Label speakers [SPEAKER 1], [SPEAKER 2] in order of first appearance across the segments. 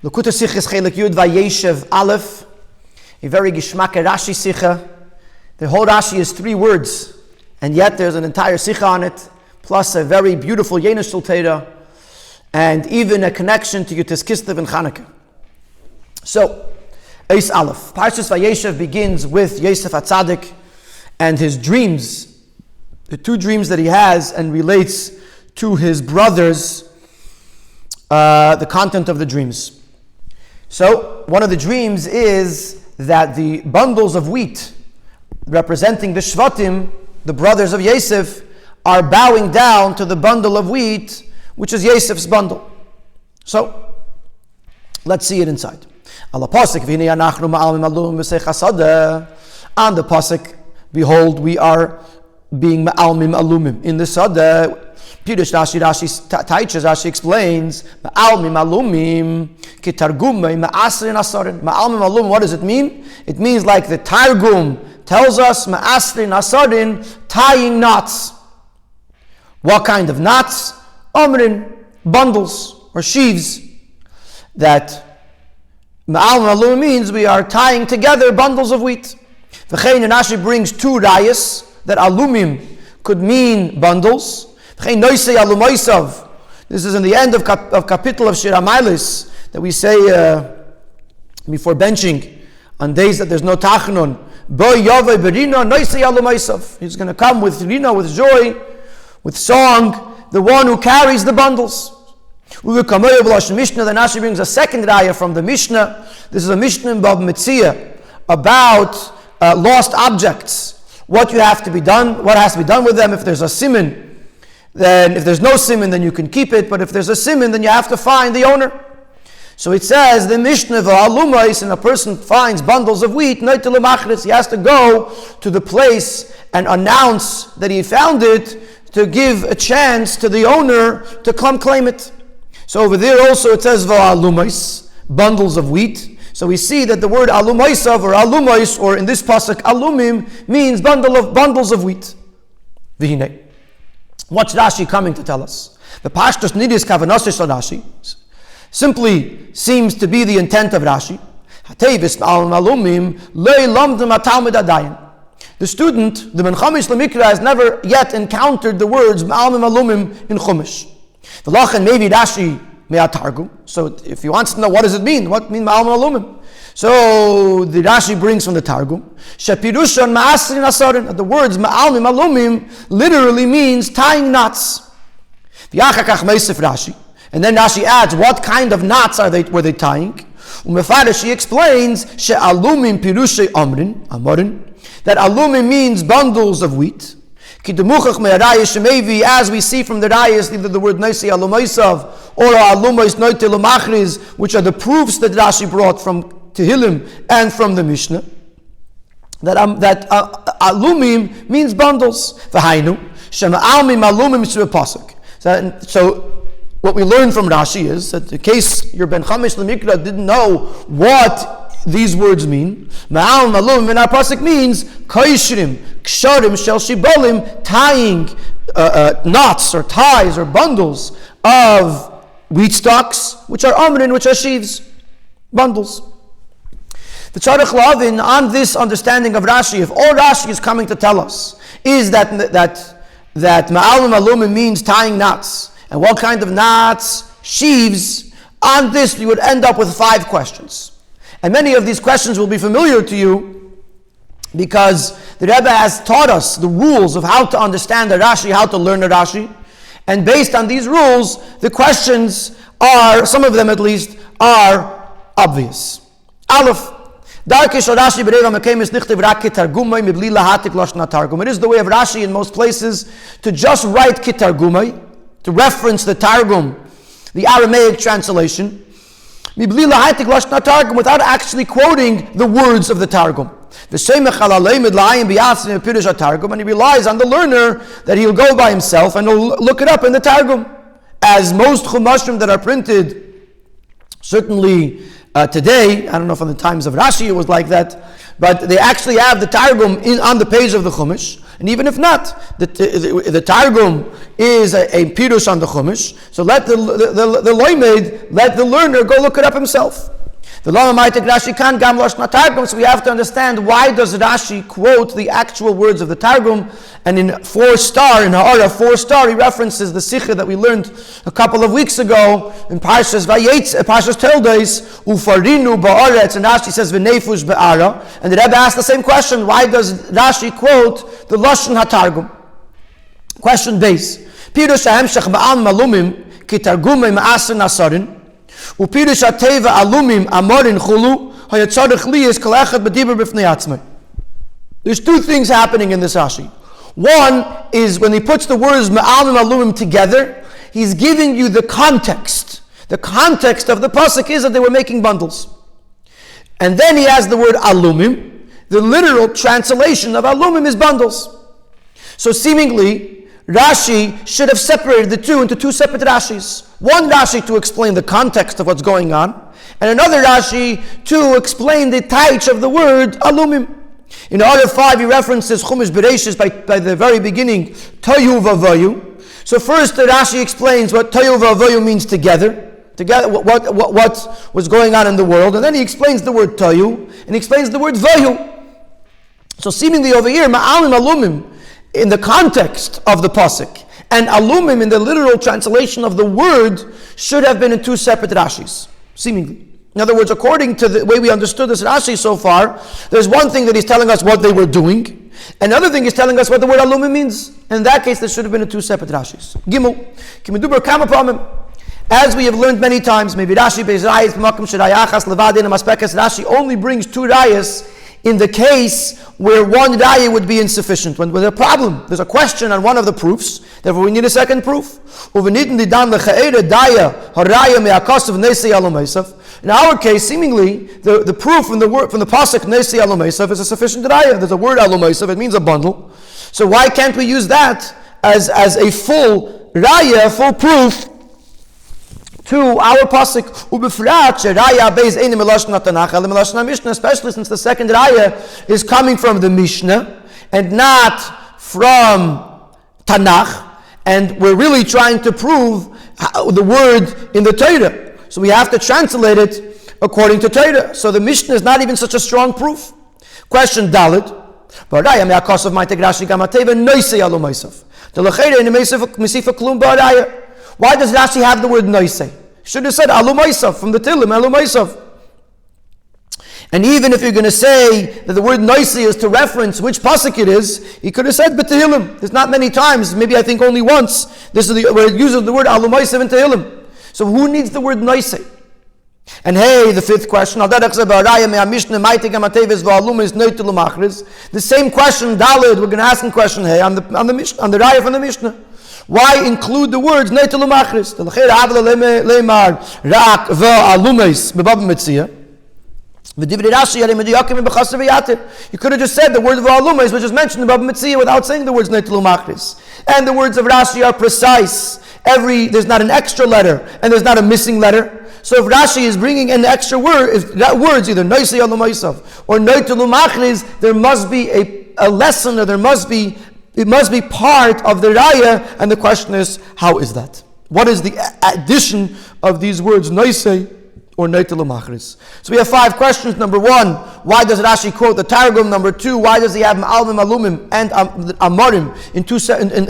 [SPEAKER 1] Yud-Tes Kislev Chanukah Vayeshev Aleph, a very gishmake Rashi Sikha. The whole Rashi is 3 words, and yet there's an entire Sikha on it, plus a very beautiful Yenush Torah, and even a connection to Yud-Tes Kislev and Chanukah. So, Eis Aleph. Parshas Vayeshev begins with Yosef HaTzadik and his dreams, the 2 dreams that he has, and relates to his brothers the content of the dreams. So, one of the dreams is that the bundles of wheat representing the Shvatim, the brothers of Yosef, are bowing down to the bundle of wheat, which is Yosef's bundle. So, let's see it inside. On the pasuk, behold, we are being ma'almim alumim in the sada. Pirush Rashi explains ma'almim alumim kitargumay ma'asrin asarin. Ma'almim alumim, what does it mean? It means like the Targum tells us ma'asrin asarin, tying knots. What kind of knots? Omrin, bundles or sheaves. That ma'almim alumim means we are tying together bundles of wheat. V'chein, and Rashi brings 2 rayas that alumim could mean bundles. This is in the end of capital of Shir HaMailis that we say before benching on days that there's no tachnun. He's going to come with rina, with joy, with song, the one who carries the bundles. Then Rashi brings a second raya from the Mishnah. This is a Mishnah in Bab Metzia about lost objects. What has to be done with them. If there's a siman, then if there's no siman, then you can keep it. But if there's a siman, then you have to find the owner. So it says, the Mishnah v'alumais, and a person finds bundles of wheat, he has to go to the place and announce that he found it to give a chance to the owner to come claim it. So over there also it says v'alumais, bundles of wheat. So we see that the word alumaisav or alumais, or in this pasuk alumim, means bundles of wheat. V'hinei. What's Rashi coming to tell us? The Pashtus Nidis Kavanasis Rashi simply seems to be the intent of Rashi. The student, the Ben Chamish Lemikra, has never yet encountered the words Ma'almim Alumim in Chumash. The Lachan, maybe Rashi Me'atargum. So if he wants to know what does it mean, what mean Ma'almim Alumim? So the Rashi brings from the Targum, Shepirushan Ma'asrin Asarin, that the words Ma'almim Alumim literally means tying knots. V'yachakach Meisef Rashi, and then Rashi adds, what kind of knots were they tying? Umefarish, she explains, She'alumim Pirushay Amorin, that alumim means bundles of wheat. As we see from the rayas, either the word Naisi Alumaisav or Alumais Noite Lumachriz, which are the proofs that Rashi brought from Tehillim and from the Mishnah, that alumim means bundles. V'hainu shema'almim alumim pasuk. So what we learn from Rashi is that in case your Ben Chamish Lemikra didn't know what these words mean, ma'almim alumim in our pasuk means kaishrim ksharim shel shibolim, tying knots or ties or bundles of wheat stalks, which are amrin, which are sheaves, bundles. The Tzarech Lavin, on this understanding of Rashi, if all Rashi is coming to tell us is that ma'almim alumim means tying knots, and what kind of knots? Sheaves. On this, we would end up with 5 questions, and many of these questions will be familiar to you because the Rebbe has taught us the rules of how to understand the Rashi, how to learn the Rashi, and based on these rules, the questions are, some of them at least, are obvious. Aleph. It is the way of Rashi in most places to just write kitargumai, to reference the Targum, the Aramaic translation, without actually quoting the words of the Targum. And he relies on the learner that he'll go by himself and he'll look it up in the Targum. As most chumashim that are printed, certainly today, I don't know if in the times of Rashi it was like that, but they actually have the Targum on the page of the Chumash, And even if not, the Targum is a pirush on the Chumash. So let the loimed, let the learner go look it up himself. The Lama Maitek Rashi can gam lashna Targum, so we have to understand why does Rashi quote the actual words of the Targum, and in 4-star, in Ha'ara 4-star, he references the Sikha that we learned a couple of weeks ago in Parshas Vayetz, Parshas Teldes, Ufarinu ba'aretz, and Rashi says v'neifush be'ara, and the Rebbe asked the same question, why does Rashi quote the Lashon HaTargum? Question base. Pirush ha'emshech ba'al malumim ki targumei ma'aser nasarin, upirush ha'teva alumim amorin chulu hayatzarech liyis kol echad b'dibur b'fnei atzmai. There's two things happening in this Rashi. One is when he puts the words ma'alim alumim together, he's giving you the context. The context of the pasuk is that they were making bundles. And then he has the word alumim. The literal translation of alumim is bundles. So seemingly, Rashi should have separated the two into two separate Rashis. One Rashi to explain the context of what's going on, and another Rashi to explain the taich of the word alumim. In Order 5, he references Chumash Bereishis by the very beginning, Toyu Vavayu. So first the Rashi explains what Toyu Vavayu means together, what was going on in the world, and then he explains the word Toyu, and he explains the word Vayu. So seemingly over here, Ma'alim Alumim, in the context of the Pasuk, and Alumim in the literal translation of the word, should have been in two separate Rashis, seemingly. In other words, according to the way we understood this Rashi so far, there's one thing that he's telling us what they were doing, another thing he's telling us what the word alumim means. In that case, there should have been two separate Rashis. Gimel, Kimiduber Kama Pamim. As we have learned many times, maybe Rashi Beis Rayis B'Makom Shirayachas Levadin Amaspekes. Rashi only brings two Rayas in the case where one Raya would be insufficient. When there's a problem, there's a question on one of the proofs, therefore we need a second proof. In our case, seemingly, the proof from the pasuk Nesi Alomaisav is a sufficient Raya. There's a word Alomaisav, it means a bundle. So why can't we use that as a full Raya, a full proof to our pasuk, especially since the second raya is coming from the Mishnah and not from Tanakh, and we're really trying to prove the word in the Torah. So we have to translate it according to Torah. So the Mishnah is not even such a strong proof. Question Dalit. Why does Rashi have the word noisei? Should have said alumaysav from the Tilim, alumaysav. And even if you're going to say that the word noisei is to reference which pasuk it is, he could have said b'Tehillim. There's not many times, maybe I think only once, this is where it uses the word alumaysav in Tehillim. So who needs the word noisei? And hey, the fifth question, the same question, Dalid, we're going to ask a question, hey, on the raya from the Mishnah. Why include the words Neitel Umachris? You could have just said the word of Alumais, which is mentioned in Baba Mitzvah, without saying the words Neitel Umachris. And the words of Rashi are precise. There's not an extra letter, and there's not a missing letter. So if Rashi is bringing an extra word, if that word's either Noisei Alumaisav or Neitel Umachris, there must be a lesson, or it must be part of the raya, and the question is, how is that? What is the addition of these words, noisei or neitel umachris? So we have 5 questions. Number 1, why does Rashi quote the Targum? Number 2, why does he have ma'almim alumim and amorim in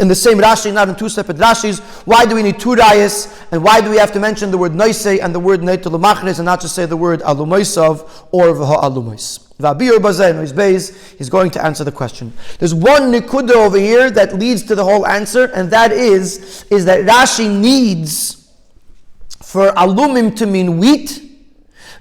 [SPEAKER 1] the same Rashi, not in two separate Rashis? Why do we need 2 rayas? And why do we have to mention the word noisei and the word neitel umachris and not just say the word alumaisav or v'ha alumais? Rabbi is going to answer the question. There's one nikuda over here that leads to the whole answer, and that is that Rashi needs for alumim to mean wheat,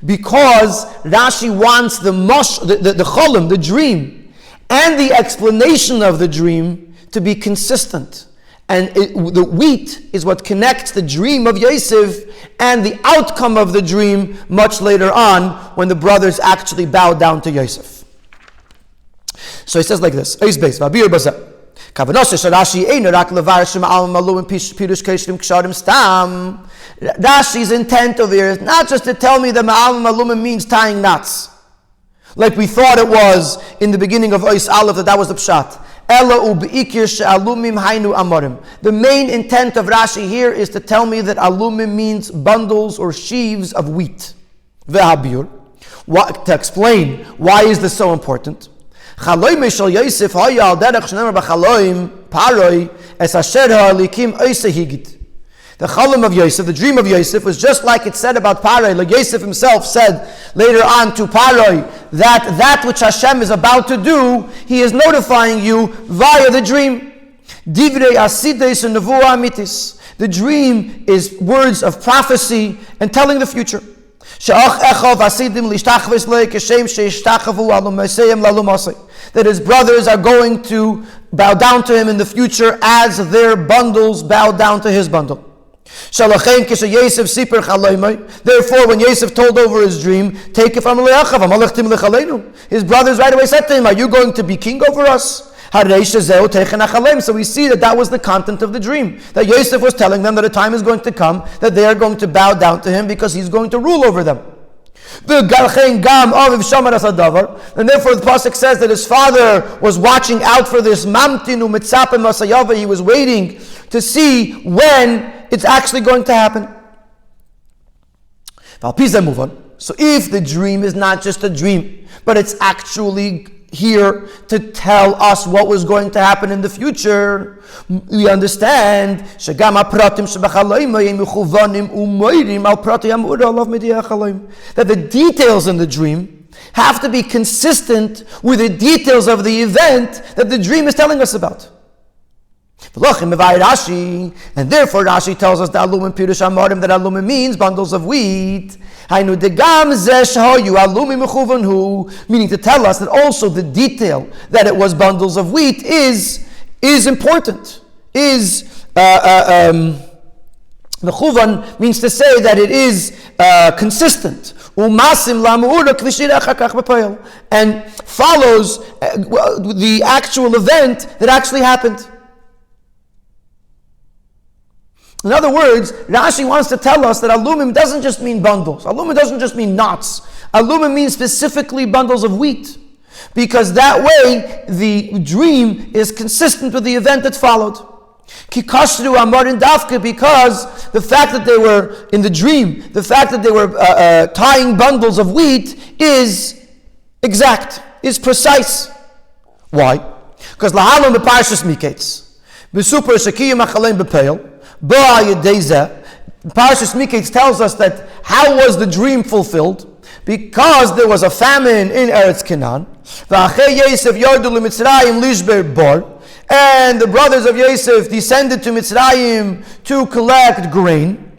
[SPEAKER 1] because Rashi wants the cholim, the dream, and the explanation of the dream to be consistent. And the wheat is what connects the dream of Yosef and the outcome of the dream much later on when the brothers actually bow down to Yosef. So he says like this, Rashi's intent over here is not just to tell me that Ma'alim Alumim means tying knots, like we thought it was in the beginning of Ois Aleph, that was the pshat. The main intent of Rashi here is to tell me that alumim means bundles or sheaves of wheat. To explain why is this so important. The Chalem of Yosef, the dream of Yosef, was just like it said about Paroi. Like Yosef himself said later on to Paroi, that which Hashem is about to do, He is notifying you via the dream. Divrei asides and nevuah amitis. The dream is words of prophecy and telling the future. That his brothers are going to bow down to him in the future as their bundles bow down to his bundle. Therefore, when Yosef told over his dream, take it from his brothers right away said to him, are you going to be king over us? So we see that was the content of the dream. That Yosef was telling them that a time is going to come that they are going to bow down to him because he's going to rule over them. And therefore the pasuk says that his father was watching out for this. He was waiting to see when it's actually going to happen. So if the dream is not just a dream, but it's actually here to tell us what was going to happen in the future, we understand that the details in the dream have to be consistent with the details of the event that the dream is telling us about. And therefore Rashi tells us that alumim means bundles of wheat. Meaning to tell us that also the detail that it was bundles of wheat is important. Mechuvan means to say that it is consistent. And follows the actual event that actually happened. In other words, Rashi wants to tell us that alumim doesn't just mean bundles. Alumim doesn't just mean knots. Alumim means specifically bundles of wheat. Because that way, the dream is consistent with the event that followed. Because the fact that they were in the dream, the fact that they were tying bundles of wheat is exact, is precise. Why? Because lahalom beparshas miketz, besuper shekiyim achalem bepeil. Parashas Miketz tells us that how was the dream fulfilled? Because there was a famine in Eretz Canaan. And the brothers of Yosef descended to Mitzrayim to collect grain.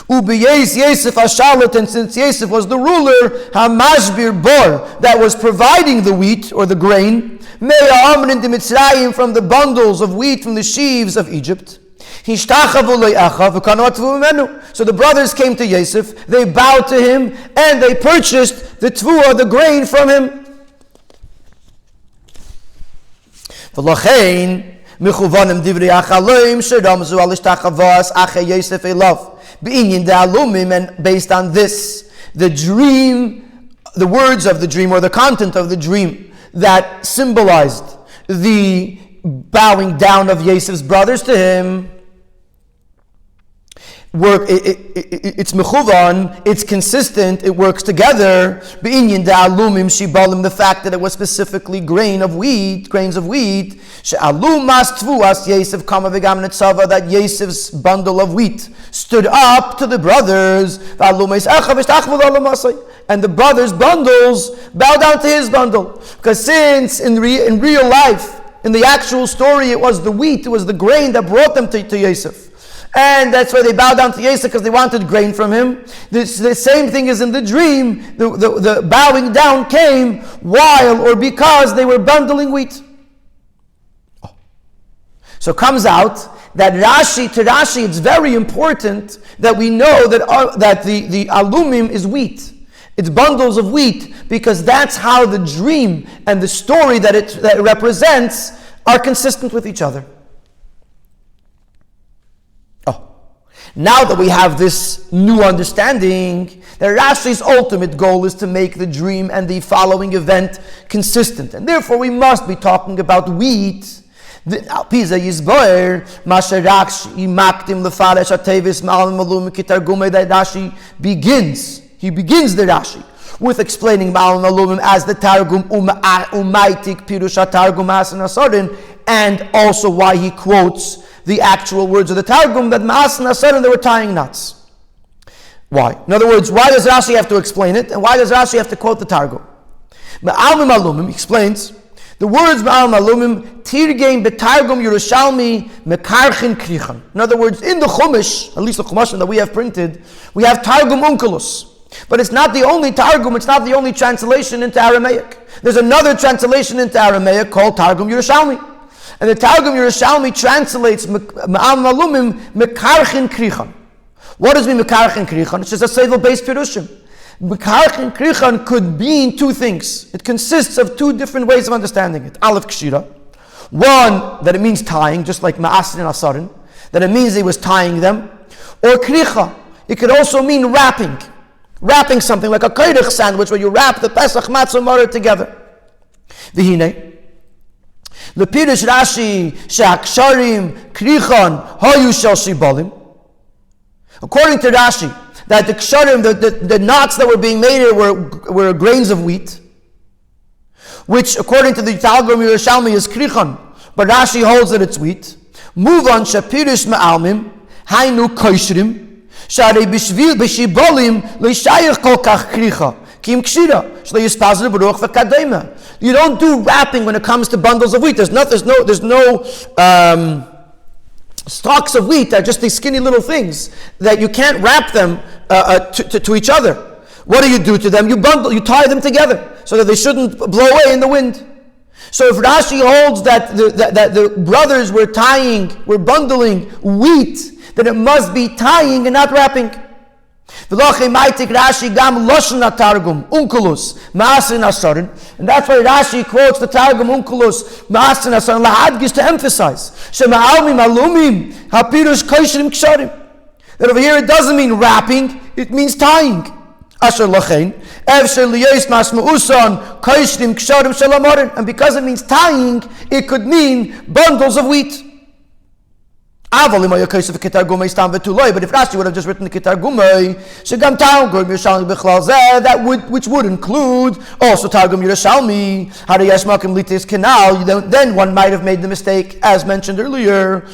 [SPEAKER 1] And since Yosef was the ruler, Hamashbir Bor, that was providing the wheat or the grain, from the bundles of wheat from the sheaves of Egypt. So the brothers came to Yosef, they bowed to him, and they purchased the tvuah, the grain, from him. And based on this, the dream, the words of the dream, or the content of the dream that symbolized the bowing down of Yosef's brothers to him, it's mechuvan, it's consistent, it works together. The fact that it was specifically grains of wheat, that Yosef's bundle of wheat stood up to the brothers, and the brothers' bundles bow down to his bundle. Because since in real life, in the actual story, it was the wheat, it was the grain that brought them to Yosef. And that's why they bowed down to Yosef, because they wanted grain from him. The same thing as in the dream. The bowing down came while or because they were bundling wheat. So it comes out that to Rashi, it's very important that we know that the alumim is wheat. It's bundles of wheat, because that's how the dream and the story that it represents are consistent with each other. Now that we have this new understanding, that Rashi's ultimate goal is to make the dream and the following event consistent. And therefore we must be talking about wheat. Pisa Yizboer, Masharaksh, Imaktim Lefalesh Atevis, Ma'alim Malum Kitargume, that Rashi begins. He begins the Rashi with explaining Ma'alim Malumim as the Targum Umaitik Pirusha Targum Asan Asarin, and also why he quotes the actual words of the Targum that Ma'asan Asarin, they were tying knots. Why? In other words, why does Rashi have to explain it, and why does Rashi have to quote the Targum? Ma'alim Malumim explains the words Ma'alim Malumim Tirgein Betargum Yerushalmi Mekarchin Krichan. In other words, in the Chumash, at least the Chumash that we have printed, we have Targum Onkelos. But it's not the only Targum, it's not the only translation into Aramaic. There's another translation into Aramaic called Targum Yerushalmi. And the Targum Yerushalmi translates Ma'alim Malumim Mekarchin Krichan. What does mean Mekarchin Krichan? It's just a Sevel-based Pirushim. Mekarchin Krichan could mean two things. It consists of two different ways of understanding it. Aleph Kshira. One, that it means tying, just like Ma'asin and Asarin. That it means he was tying them. Or Kricha. It could also mean wrapping. Wrapping something like a kairich sandwich where you wrap the Pesach Matzah Maror together. V'hinei. L'pirish Rashi she'aksharim krichon hayu shel shibolim. According to Rashi, that the ksharim, the knots that were being made here were grains of wheat, which according to the Targum Yerushalmi is krichon, but Rashi holds that it's wheat. Move on, shapirish ma'almim, hainu koishrim, shari bishvil b'shibolim leishayich kol kach kricha, kim kshira, shlo yispazir b'ruach v'kadema. You don't do wrapping when it comes to bundles of wheat. There's no stalks of wheat are just these skinny little things that you can't wrap them to each other. What do you do to them? You tie them together so that they shouldn't blow away in the wind. So if Rashi holds that the brothers were bundling wheat, then it must be tying and not wrapping. And that's why Rashi quotes the Targum Unkelos Ma'asin Asarin lahadgish to emphasize that over here it doesn't mean wrapping, it means tying. And because it means tying, it could mean bundles of wheat. But if Rashi would have just written the Kitargumai, which would include also Targum Yerushalmi, then one might have made the mistake, as mentioned earlier. You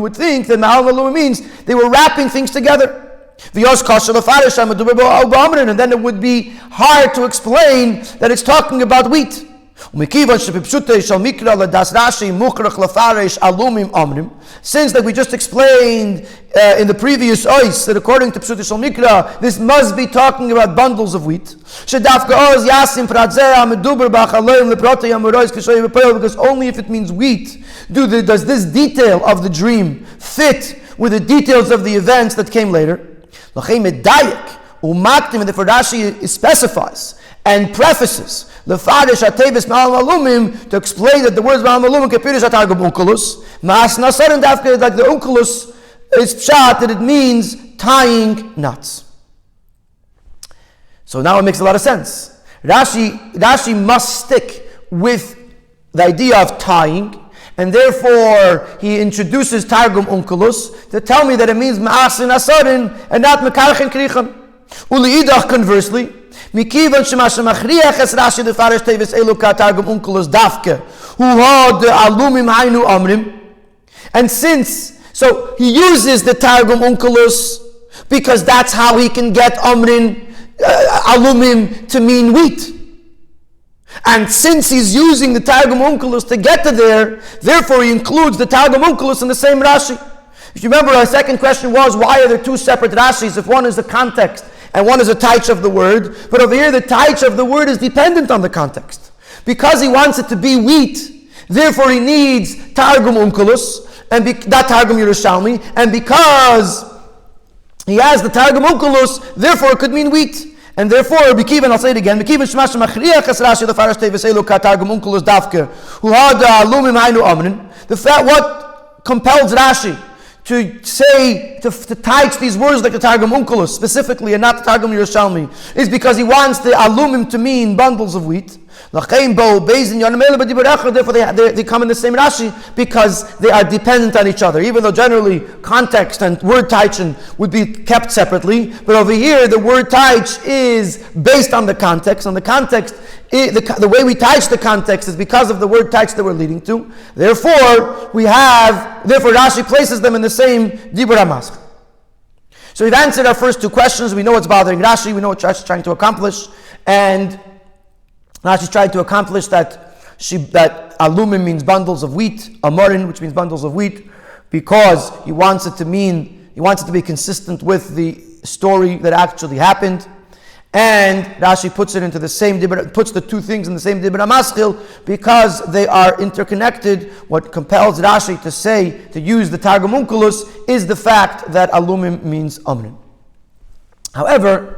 [SPEAKER 1] would think that Ma'al Malum means they were wrapping things together. And then it would be hard to explain that it's talking about wheat. Since, like we just explained in the previous ois, that according to Pshut Shal Mikra, this must be talking about bundles of wheat. Because only if it means wheat does this detail of the dream fit with the details of the events that came later. And therefore Rashi specifies and prefaces to explain that the words Ma'al Malumim kepirish atargum unkelus, Ma'as nasarin dafke, like the unkelus is pshat, that it means tying knots. So now it makes a lot of sense. Rashi must stick with the idea of tying, and therefore he introduces Targum Unkelus to tell me that it means Ma'as nasarin and not Mekarchen Krichan. Uliidach, conversely, Mikivan shemasha machriach es Rashi defarish tevis eluka Targum Unkelus dafke hu had alumim hainu amrim. And so he uses the Targum Unkelus because that's how he can get amrin alumim to mean wheat. And since he's using the Targum Unkelus to get to there, therefore he includes the Targum Unkelus in the same Rashi. If you remember, our second question was, why are there two separate Rashis if one is the context and one is a taich of the word? But over here, the taich of the word is dependent on the context. Because he wants it to be wheat, therefore he needs Targum Unkelus, and not Targum Yerushalmi, and because he has the Targum Unkelus, therefore it could mean wheat. And therefore, Bikivan, I'll say it again, Bikivan Shemash Machriach es Rashi lefarash tevis eluka Targum Unkelus dafke hu had alumim hainu amrin. The fact, what compels Rashi to say, to teach these words like the Targum Unkelus specifically and not the Targum Yerushalmi, is because he wants the alumim to mean bundles of wheat. Therefore, they come in the same Rashi because they are dependent on each other. Even though generally context and word taichin would be kept separately, but over here the word taich is based on the context. And the context, the way we taich the context is because of the word taich that we're leading to. Therefore, Rashi places them in the same dibur hamaschil. So we've answered our first two questions. We know what's bothering Rashi. We know what Rashi is trying to accomplish. And Rashi tried to accomplish that alumim means bundles of wheat, amorin, which means bundles of wheat, because he wants it to be consistent with the story that actually happened. And Rashi puts it into the same dibur, puts the two things in the same dibur hamaschil because they are interconnected. What compels Rashi to use the Targum Onkelos is the fact that alumim means amrin. However,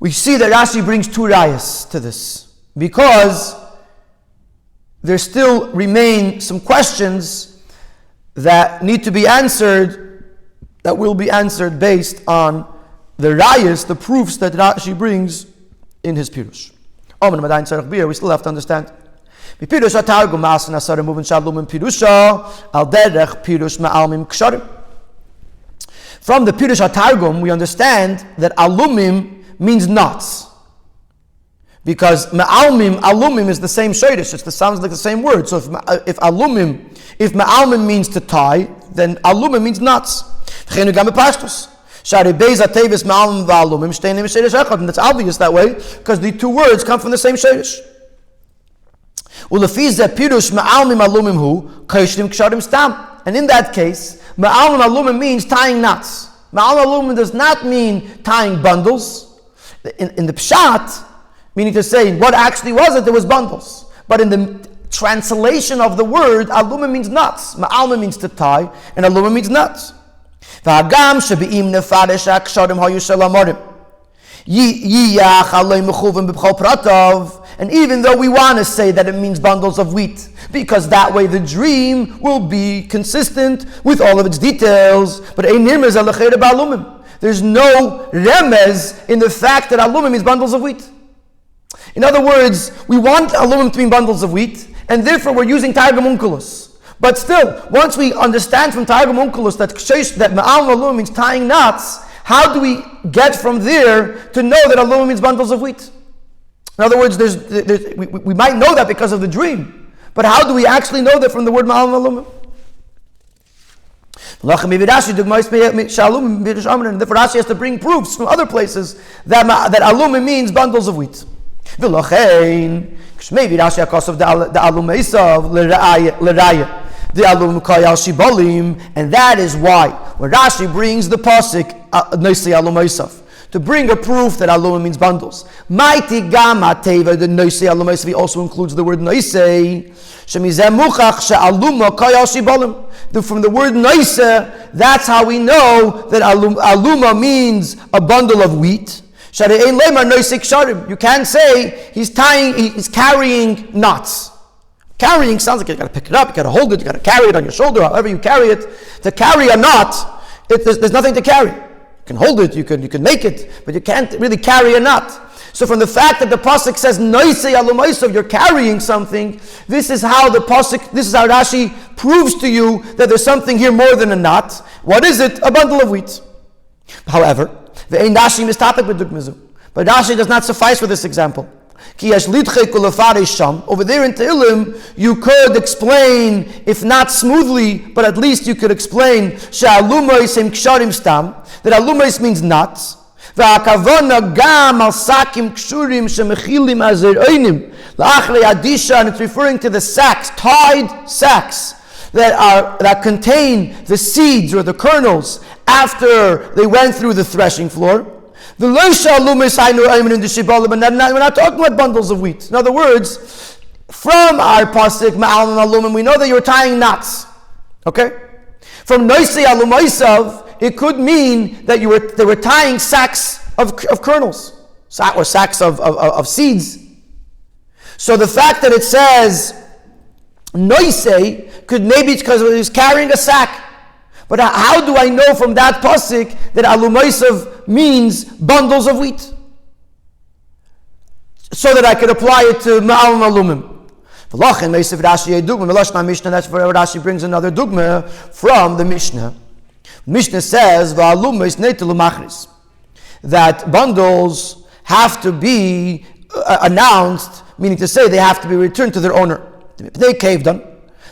[SPEAKER 1] we see that Rashi brings two rayas to this because there still remain some questions that need to be answered, that will be answered based on the rayas, the proofs that Rashi brings in his Pirush. We still have to understand. From the Pirush HaTargum, we understand that alumim means nuts. Because alumim is the same shaydish, it sounds like the same word. So if ma'almim means to tie, then alumim means nuts. And that's obvious that way, because the two words come from the same shaydish. And in that case, ma'almim alumim means tying knots. Ma'almim alumim does not mean tying bundles. In the pshat, meaning to say, what actually was it? There was bundles. But in the translation of the word, alumim means nuts. Ma'almim means to tie, and alumim means nuts. And even though we want to say that it means bundles of wheat, because that way the dream will be consistent with all of its details, but there's no remez in the fact that alumim means bundles of wheat. In other words, we want alumim to mean bundles of wheat, and therefore we're using Targum Onkelos. But still, once we understand from Targum Onkelos that ma'almim alumim means tying knots, how do we get from there to know that alumim means bundles of wheat? In other words, we might know that because of the dream, but how do we actually know that from the word ma'almim alumim? And therefore Rashi has to bring proofs from other places that alumim means bundles of wheat. And that is why when Rashi brings the pasuk Noisei Alum Eisav to bring a proof that alum means bundles, Mighty Gama Teva, the Noisei Alum Eisav also includes the word Noisei. From the word Noisei, that's how we know that aluma means a bundle of wheat. You can't say he's carrying knots. Carrying sounds like you got to pick it up, you got to hold it, you got to carry it on your shoulder, however you carry it. To carry a knot, there's nothing to carry. You can hold it, you can make it, but you can't really carry a knot. So from the fact that the pasuk says Noisei Alum Eisav, you're carrying something, this is how Rashi proves to you that there's something here more than a knot. What is it? A bundle of wheat. However, but Rashi does not suffice for this example. Over there in Tehillim, you could explain, if not smoothly, but at least you could explain that alumais means nuts. And it's referring to the sacks, tied sacks that contain the seeds or the kernels after they went through the threshing floor. We're not talking about bundles of wheat. In other words, from our pasuk ma'almim alumim, we know that you're tying knots. Okay? From Noisei Alum Eisav, it could mean that they were tying sacks of kernels, or sacks of seeds. So the fact that it says Noisei could maybe because he was carrying a sack. But how do I know from that pasuk that Alum Eisav means bundles of wheat? so that I could apply it to Ma'al Malumim. V'lachin meisiv Rashi dugma Melashna Mishnah. That's where Rashi brings another dugma from the Mishnah. Mishnah says v'alum is neitel machris, that bundles have to be announced, meaning to say they have to be returned to their owner. They caved them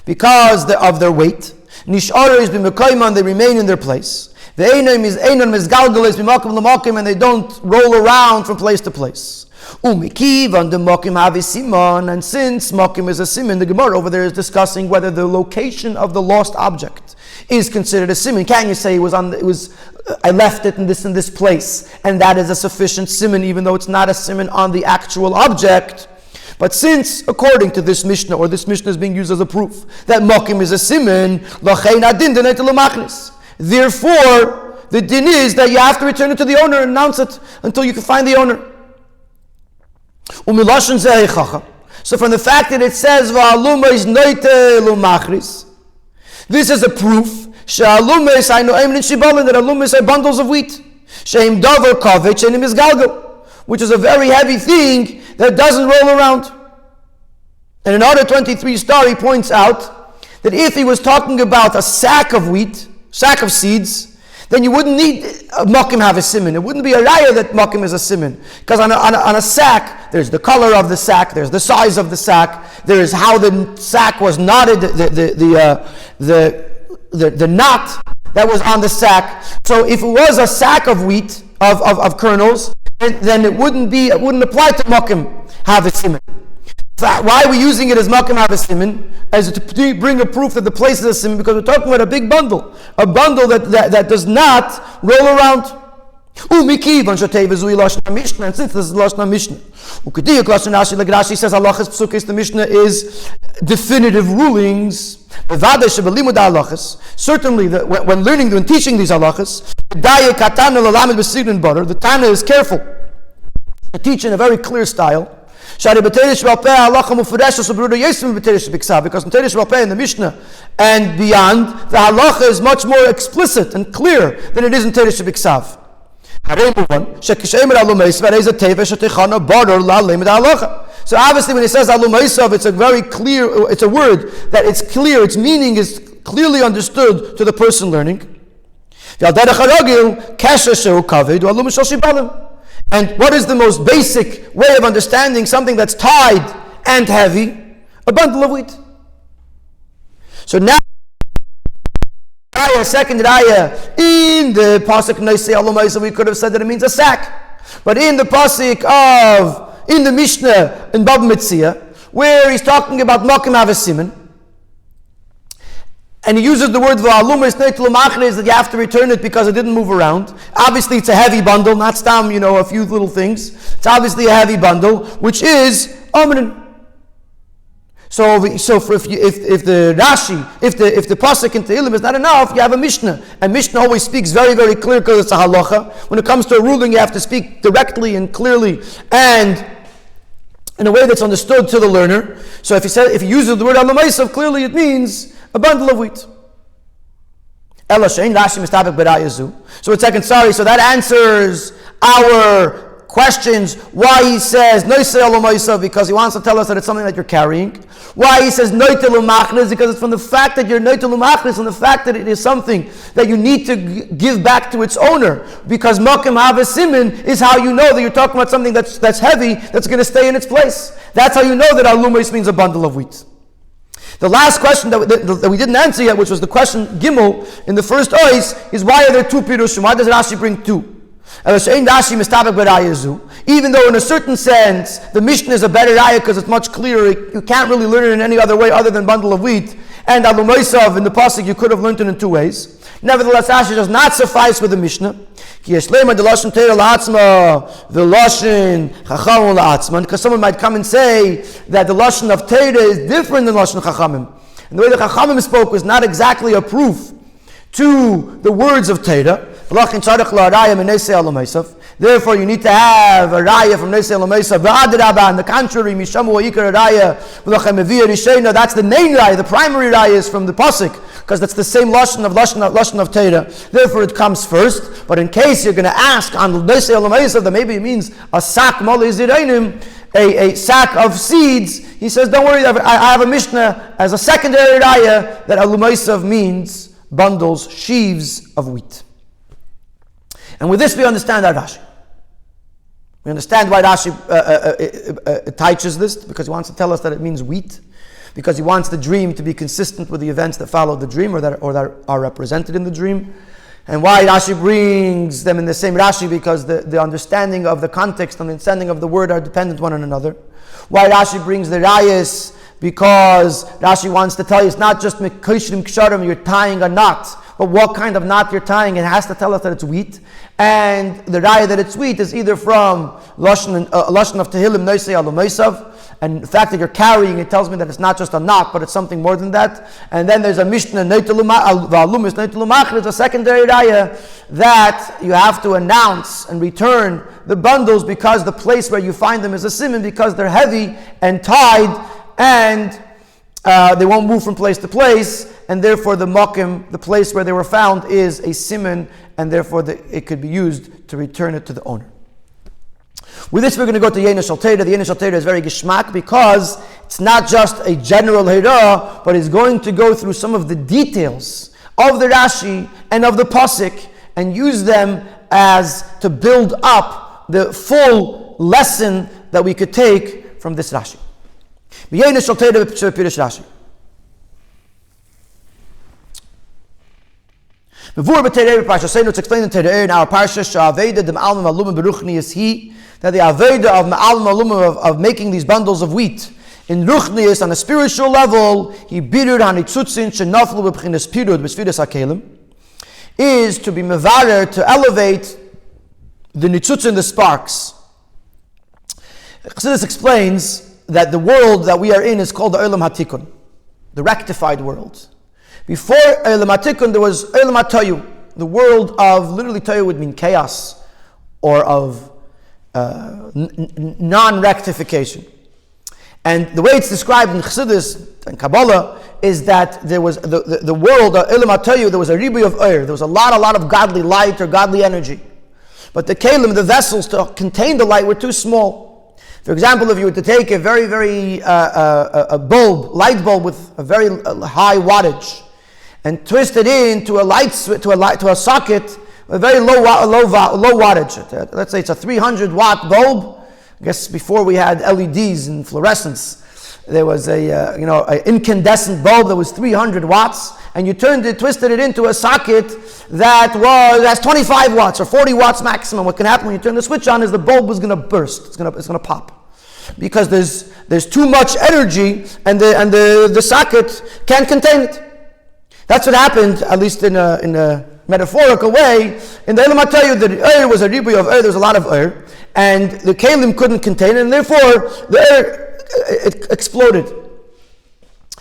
[SPEAKER 1] because of their weight. Nishara is b'mekayman, they remain in their place. The einon is mizgalgal is b'makim l'makim, and they don't roll around from place to place. Umikiv and the makim have a simon, and since makim is a simon, the Gemara over there is discussing whether the location of the lost object is considered a simon. Can you say I left it in this place, and that is a sufficient simon, even though it's not a simon on the actual object? But since, according to this Mishnah, or this Mishnah is being used as a proof that makim is a simon, therefore the din is that you have to return it to the owner and announce it until you can find the owner. So from the fact that it says this is a proof that alumis are bundles of wheat, which is a very heavy thing that doesn't roll around. And in order 23 star, he points out that if he was talking about a sack of wheat, sack of seeds, then you wouldn't need makim have a siman. It wouldn't be a raya that makim is a siman, because on a sack, there's the color of the sack, there's the size of the sack, there is how the sack was knotted, the knot that was on the sack. So if it was a sack of wheat of kernels, then it wouldn't apply to makim have a siman. Why are we using it as makim have a siman? As to bring a proof that the place is a siman, because we're talking about a big bundle, that does not roll around. And since this is Lashna Mishnah, like Rashi says, halachas psukis, the Mishnah is definitive rulings. Certainly, when teaching these halachas, the Tana is careful to teach in a very clear style. Because in Teresh Rabbi in the Mishnah and beyond, the halacha is much more explicit and clear than it is in Teresh Biksav. So obviously when he says alumaisav, it's a very clear, it's a word that it's clear, its meaning is clearly understood to the person learning. And what is the most basic way of understanding something that's tied and heavy? A bundle of wheat. So now, second ayah, in the pasuk Neisei Alamaisa, we could have said that it means a sack. But in the pasuk in the Mishnah in Bab Mitzia, where he's talking about Makim Havasimin, and he uses the word v'aluma isneitul machris, that you have to return it because it didn't move around. Obviously, it's a heavy bundle, not stam, a few little things. It's obviously a heavy bundle, which is omnin. So if the Rashi, if the pasuk in Tehillim is not enough, you have a Mishnah, and Mishnah always speaks very, very clear because it's a halacha. When it comes to a ruling, you have to speak directly and clearly, and in a way that's understood to the learner. So if he uses the word alamaisav, clearly it means a bundle of wheat. So that answers our questions why he says noisei alamaisav, because he wants to tell us that it's something that you're carrying. Why he says noitel umachris, because it's from the fact that you're noitel umachris, and the fact that it is something that you need to give back to its owner. Because makim havasimin is how you know that you're talking about something that's heavy, that's going to stay in its place. That's how you know that alumais means a bundle of wheat. The last question that we didn't answer yet, which was the question Gimel in the first ois, is why are there two pirushim? Why does Rashi bring two? Even though in a certain sense the Mishnah is a better ayah because it's much clearer, you can't really learn it in any other way other than bundle of wheat. And alumaisav in the pasuk you could have learned it in two ways. Nevertheless, Rashi does not suffice with the Mishnah. Because someone might come and say that the lashon of Torah is different than lashon Chachamim, and the way the Chachamim spoke was not exactly a proof to the words of Torah. Therefore, you need to have a raya from Neisei Alamaisa. On the contrary, Mishamu Ikar raya, that's the main raya. The primary raya is from the pasuk, because that's the same lashon of Torah. Therefore, it comes first. But in case you're going to ask on Neisei Alamaisa that maybe it means a sak mali zirainim, a sack of seeds, he says, don't worry, I have a Mishnah as a secondary raya that Alumaisav means bundles, sheaves of wheat. And with this we understand our Rashi. We understand why Rashi teaches this, because he wants to tell us that it means wheat, because he wants the dream to be consistent with the events that follow the dream or that are represented in the dream. And why Rashi brings them in the same Rashi, because the understanding of the context and the understanding of the word are dependent one on another. Why Rashi brings the rayas, because Rashi wants to tell you it's not just mekishrim ksharim, you're tying a knot, but what kind of knot you're tying. It has to tell us that it's wheat. And the raya that it's wheat is either from Lashon of Tehillim Noisei Alumaisav, and the fact that you're carrying it tells me that it's not just a knot, but it's something more than that. And then there's a Mishnah, it's a secondary raya that you have to announce and return the bundles, because the place where you find them is a siman, because they're heavy and tied, and they won't move from place to place, and therefore the mokim, the place where they were found, is a siman, and therefore it could be used to return it to the owner. With this, we're going to go to Yeina Shal Teira. The Yeina Shal Teira is very gishmak, because it's not just a general Hira, but it's going to go through some of the details of the Rashi and of the Pasuk and use them as to build up the full lesson that we could take from this Rashi. Yeina Shal Teira Pirish Rashi. Before it's explained in Tereir in our parsha, Sha'aveda dem alma maluma beruchni is he, that the aveda of ma'al maluma of making these bundles of wheat in ruchnius on a spiritual level, he birur hanitzutzin shenaflu b'chinas pirud b'sfiras hakelim, is to be mevarer, to elevate the nitzutzin, the sparks. Chassidus explains that the world that we are in is called the Olam HaTikun, the rectified world. Before Olam HaTikun, there was Olam HaToyu, the world of, literally Toyu would mean chaos, or of non-rectification. And the way it's described in Chassidus and Kabbalah is that there was the world of Olam HaToyu, there was a ribuy of Oyer, there was a lot of godly light or godly energy. But the kelim, the vessels to contain the light, were too small. For example, if you were to take a very, very a light bulb with a very high wattage, and twist it into a socket with very low wattage. Let's say it's a 300 watt bulb. I guess before we had LEDs and fluorescence, there was an incandescent bulb that was 300 watts, and you twisted it into a socket that has 25 watts or 40 watts maximum. What can happen when you turn the switch on is the bulb is going to burst. It's going to pop, because there's too much energy, and the socket can't contain it. That's what happened, at least in a metaphorical way. In the Olam HaToyu, the Oyer was a ribuy of Oyer, there was a lot of Oyer, and the kelim couldn't contain it, and therefore the Oyer it exploded.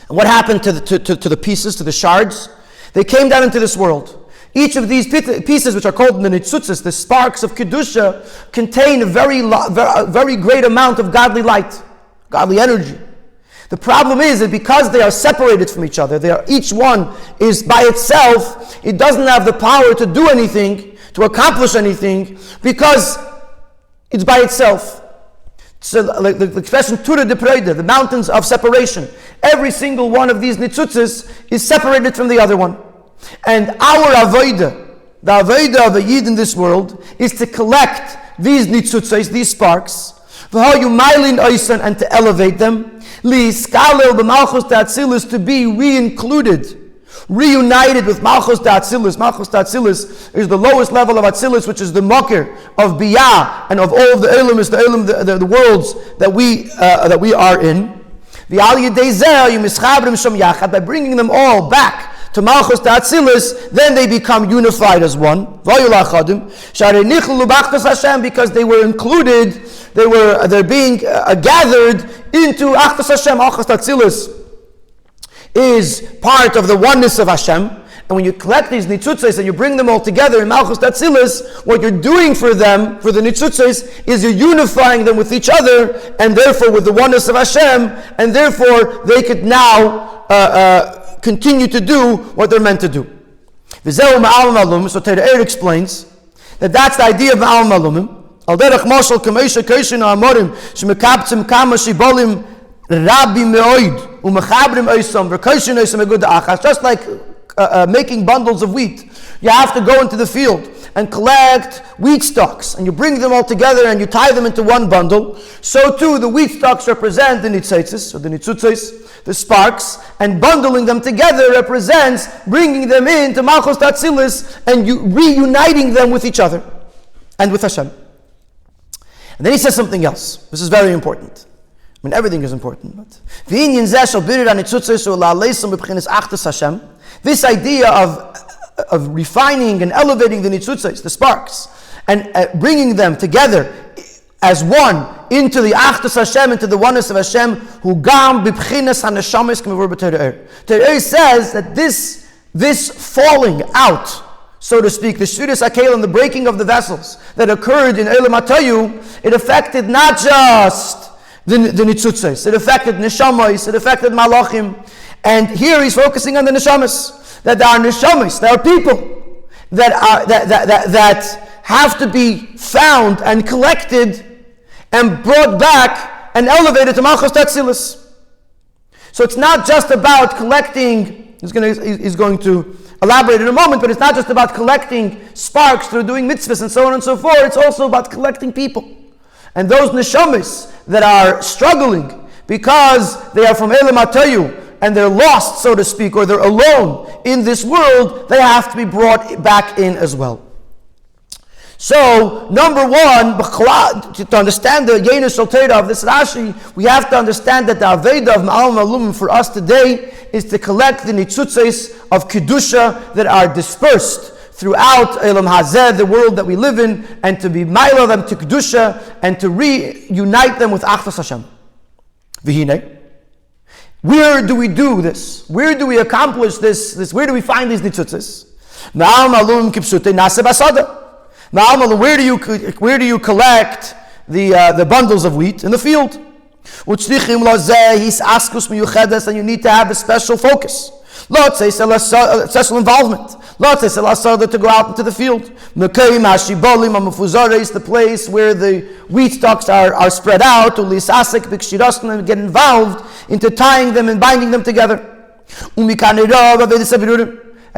[SPEAKER 1] And what happened to the pieces, to the shards? They came down into this world. Each of these pieces, which are called the nitzutzis, the sparks of Kedusha, contain a very great amount of godly light, godly energy. The problem is that because they are separated from each other, each one is by itself, it doesn't have the power to do anything, to accomplish anything, because it's by itself. So, like the expression Tura de Preide, the mountains of separation. Every single one of these nitzutzis is separated from the other one. And our avodah, the avodah of a yid in this world, is to collect these nitzutzis, these sparks, and to elevate them, to be reunited with Malchus D'Atzilus. Malchus D'Atzilus is the lowest level of Atzilus, which is the mocker of Biyah, and of all of the Elam is the worlds that we are in. By bringing them all back to Malchus D'Atzilus, then they become unified as one. Because they were included, they're being gathered into Achdus Hashem. Malchus D'Atzilus is part of the oneness of Hashem. And when you collect these nitzutzes and you bring them all together in Malchus D'Atzilus, what you're doing for them, for the nitzutzes, is you're unifying them with each other, and therefore with the oneness of Hashem, and therefore they could now continue to do what they're meant to do. So Tereir explains that that's the idea of Ma'al Malumim. Al derech mashal k'meisha keishin ha'amorim shemekabtzim kama shibolim Rabbi meoid umechabrim oisam v'keishin oisam egud achas. Just like making bundles of wheat, you have to go into the field and collect wheat stalks, and you bring them all together and you tie them into one bundle. So too, the wheat stalks represent the nitzitzis, or the nitzutzis, the sparks, and bundling them together represents bringing them into Malchus Tatzilis and reuniting them with each other and with Hashem. And then he says something else. This is very important. I mean, everything is important. But this idea of refining and elevating the nitzutzos, the sparks, and bringing them together as one into the Achdus Hashem, into the oneness of Hashem, who gam b'bchinas hanashamis k'mevur b'Torah. Torah says that this falling out, so to speak, the Shviras HaKelim, the breaking of the vessels that occurred in Elam HaTayu, it affected not just the nitzutzos, it affected neshamas, it affected malachim, and here he's focusing on the neshamas. That there are neshamas, there are people that have to be found and collected and brought back and elevated to Malchus Tatzilis. So it's not just about collecting, he's going to elaborate in a moment, but it's not just about collecting sparks through doing mitzvahs and so on and so forth, it's also about collecting people. And those neshamas that are struggling because they are from Elam HaTayu, and they're lost, so to speak, or they're alone in this world, they have to be brought back in as well. So, number one, to understand the Yenus Shal of this Rashi, we have to understand that the Aveda of Ma'al Malum for us today is to collect the nitzutzes of Kedusha that are dispersed throughout Elam Hazeh, the world that we live in, and to be ma'ila them to Kedusha, and to reunite them with Achdus Hashem. V'hinei. Where do we do this? Where do we accomplish this? Where do we find these nitzutzes? Ma'al malum kipshute nase basada. Ma'al malum, where do you collect the bundles of wheat? In the field. Utzlichim lazeh his askus miyuchedes, and you need to have a special focus. Lot say special involvement. Lot say to go out into the field. Mekayim hashibolim amufuzare is the place where the wheat stalks are spread out. Ulisasek bikshirosn, and get involved into tying them and binding them together. And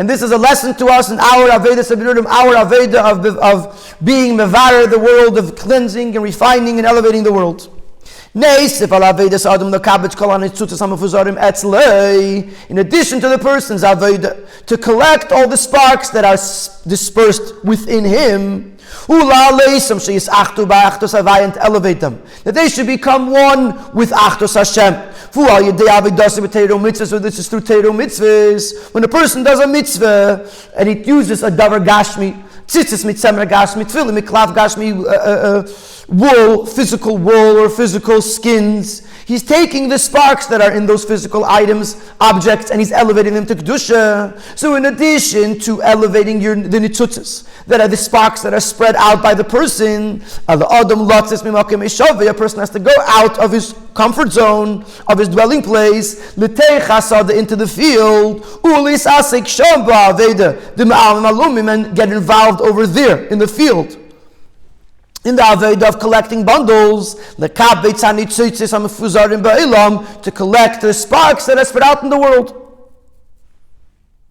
[SPEAKER 1] this is a lesson to us in our Aveda Sabirudim, our Aveda of being mevarer the world, of cleansing and refining and elevating the world. In addition to the person's Aveda, to collect all the sparks that are dispersed within him, and to elevate them, that they should become one with Achdus Hashem. So this is through Teiro mitzvahs. When a person does a mitzvah and he uses a davar gashmi, tzitzis mitzemer gashmi, tefillah miklav gashmi, wool, physical wool or physical skins, he's taking the sparks that are in those physical items, objects, and he's elevating them to Kedusha. So in addition to elevating the nitzutzes, that are the sparks that are spread out by the person, a person has to go out of his comfort zone, of his dwelling place, into the field, and get involved over there in the field, in the Aveda of collecting bundles, to collect the sparks that are spread out in the world.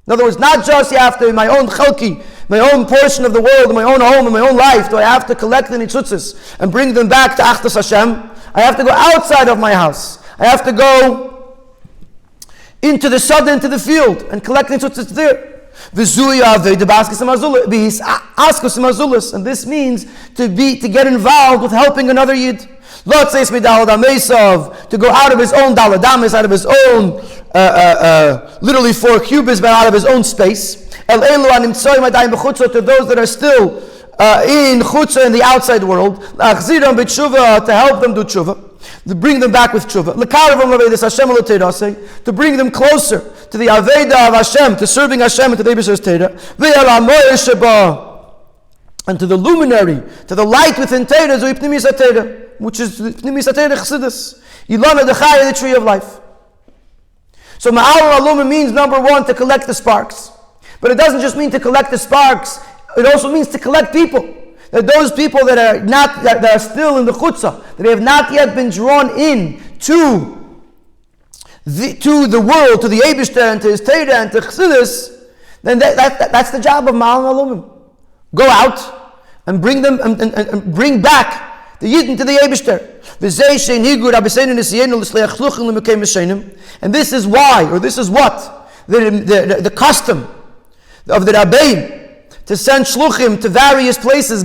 [SPEAKER 1] In other words, not just you have to, in my own chelki, my own portion of the world, in my own home, in my own life, do I have to collect the nitzutzes and bring them back to Achdus Hashem. I have to go outside of my house. I have to go into the sun, into the field, and collect nitzutzes there. And this means to get involved with helping another Yid. To go out of his own daladamis, out of his own literally 4 cubits, but out of his own space. To those that are still in chutza, in the outside world, to help them do tshuva, to bring them back with tshuva, to bring them closer to the Aveda of Hashem, to serving Hashem and to the Eibusher's Torah, and to the luminary, to the light within Torah, which is Pnimis HaTorah Chassidus, Ilana Dechaya, the tree of life. So Ma'al Alum means, number one, to collect the sparks. But it doesn't just mean to collect the sparks, it also means to collect people. that those people that are still in the chutzah, that they have not yet been drawn in to the world, to the Eibishter and to his Torah and to Chassidus, then that's the job of Ma'alim Alumim. Go out and bring them and bring back the Yidden to the Eibishter. And this is why, or this is what, the custom of the Rabbi to send shluchim to various places,